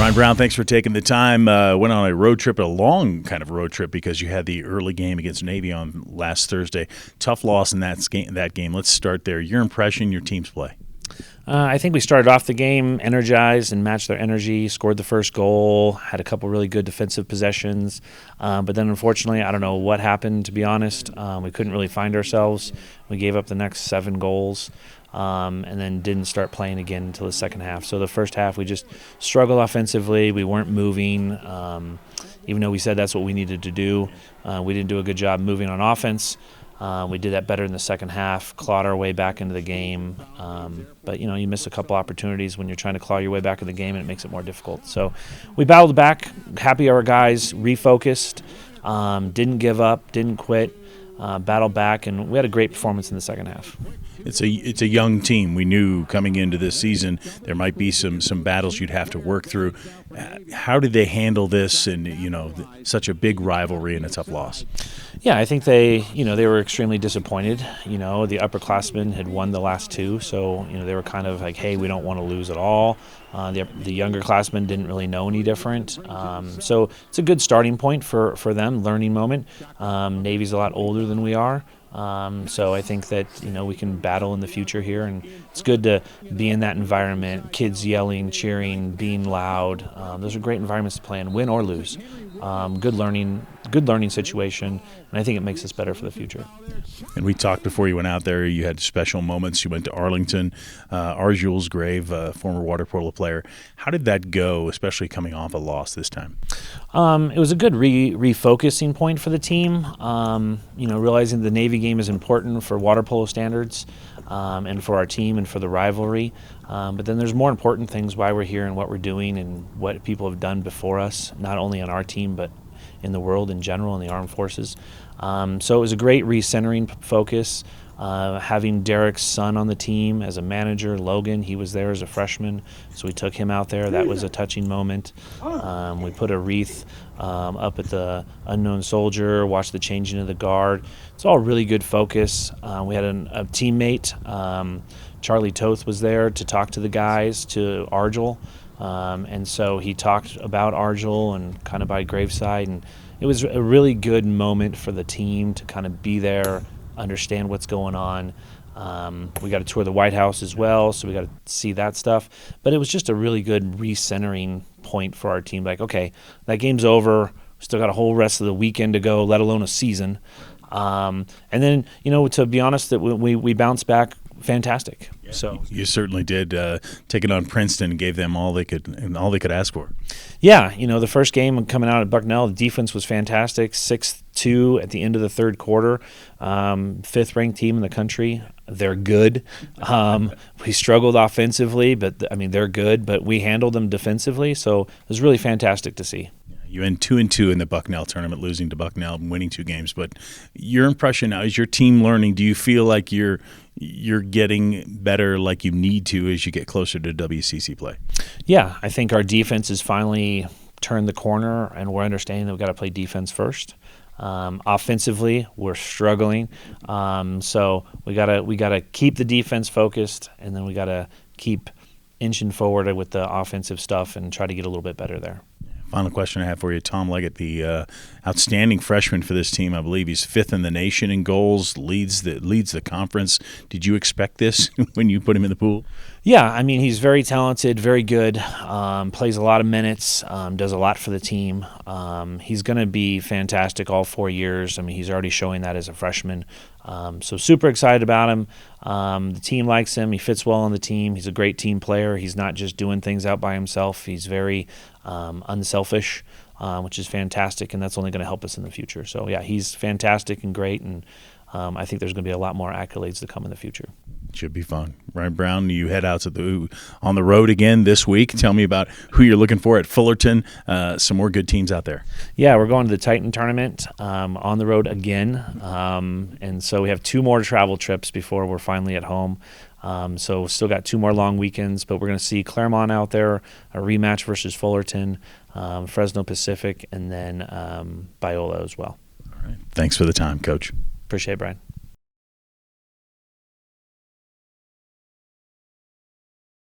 Ryan Brown, thanks for taking the time. Went on a road trip, a long kind of road trip, because you had the early game against Navy on last Thursday. Tough loss in that game. Let's start there. Your impression, your team's play. I think we started off the game energized and matched their energy, scored the first goal, had a couple really good defensive possessions. But then unfortunately, I don't know what happened, to be honest. We couldn't really find ourselves. We gave up the next 7 goals. And then didn't start playing again until the second half. So the first half we just struggled offensively. We weren't moving, even though we said that's what we needed to do. We didn't do a good job moving on offense. We did that better in the second half, clawed our way back into the game. But, you miss a couple opportunities when you're trying to claw your way back in the game, and it makes it more difficult. So we battled back, happy our guys, refocused, didn't give up, didn't quit, battled back, and we had a great performance in the second half. It's a young team. We knew coming into this season there might be some battles you'd have to work through. How did they handle this and such a big rivalry and a tough loss? Yeah, I think they were extremely disappointed. The upperclassmen had won the last 2, so they were kind of like, hey, we don't want to lose at all. The younger classmen didn't really know any different. So it's a good starting point for them, learning moment. Navy's a lot older than we are. So I think that we can battle in the future here, and it's good to be in that environment. Kids yelling, cheering, being loud. Those are great environments to play in, win or lose. Good learning situation, and I think it makes us better for the future. And we talked before you went out there. You had special moments. You went to Arlington, Jules Grave, former water polo player. How did that go, especially coming off a loss this time? It was a good refocusing point for the team. Realizing the Navy game is important for water polo standards, and for our team and for the rivalry. But then there's more important things, why we're here and what we're doing and what people have done before us, not only on our team but in the world in general, in the armed forces. So it was a great recentering focus. Having Derek's son on the team as a manager, Logan, he was there as a freshman, so we took him out there. That was a touching moment. We put a wreath up at the unknown soldier, watched the changing of the guard. It's all really good focus. We had a teammate, Charlie Toth, was there to talk to the guys, to Argel. And so he talked about Argel and kind of by graveside, and it was a really good moment for the team to kind of be there, understand what's going on. We got to tour the White House as well, so we got to see that stuff. But it was just a really good recentering point for our team. Like, okay, that game's over. We still got a whole rest of the weekend to go, let alone a season. And then, to be honest, that we bounced back fantastic. Yeah, so you certainly did. Taking on Princeton gave them all they could ask for. Yeah, the first game coming out at Bucknell, the defense was fantastic. 6-2 at the end of the third quarter. 5th ranked team in the country. They're good. We struggled offensively, but they're good. But we handled them defensively, so it was really fantastic to see. You end 2-2 in the Bucknell tournament, losing to Bucknell and winning 2 games. But your impression now, is your team learning? Do you feel like you're getting better, like you need to, as you get closer to WCC play? Yeah, I think our defense has finally turned the corner, and we're understanding that we've got to play defense first. Offensively, we're struggling, so we gotta keep the defense focused, and then we gotta keep inching forward with the offensive stuff and try to get a little bit better there. Final question I have for you, Tom Leggett, the outstanding freshman for this team. I believe he's 5th in the nation in goals, leads the conference. Did you expect this when you put him in the pool? Yeah, he's very talented, very good, plays a lot of minutes, does a lot for the team. He's going to be fantastic all 4 years. He's already showing that as a freshman. So super excited about him. The team likes him. He fits well on the team. He's a great team player. He's not just doing things out by himself. He's very unselfish, which is fantastic, and that's only going to help us in the future. So, yeah, he's fantastic and great, and I think there's going to be a lot more accolades to come in the future. Should be fun. Ryan Brown, you head out on the road again this week. Tell me about who you're looking for at Fullerton. Some more good teams out there. Yeah, we're going to the Titan tournament on the road again. And so we have 2 more travel trips before we're finally at home. So we've still got 2 more long weekends, but we're going to see Claremont out there, a rematch versus Fullerton, Fresno Pacific, and then Biola as well. All right. Thanks for the time, Coach. Appreciate it, Brian.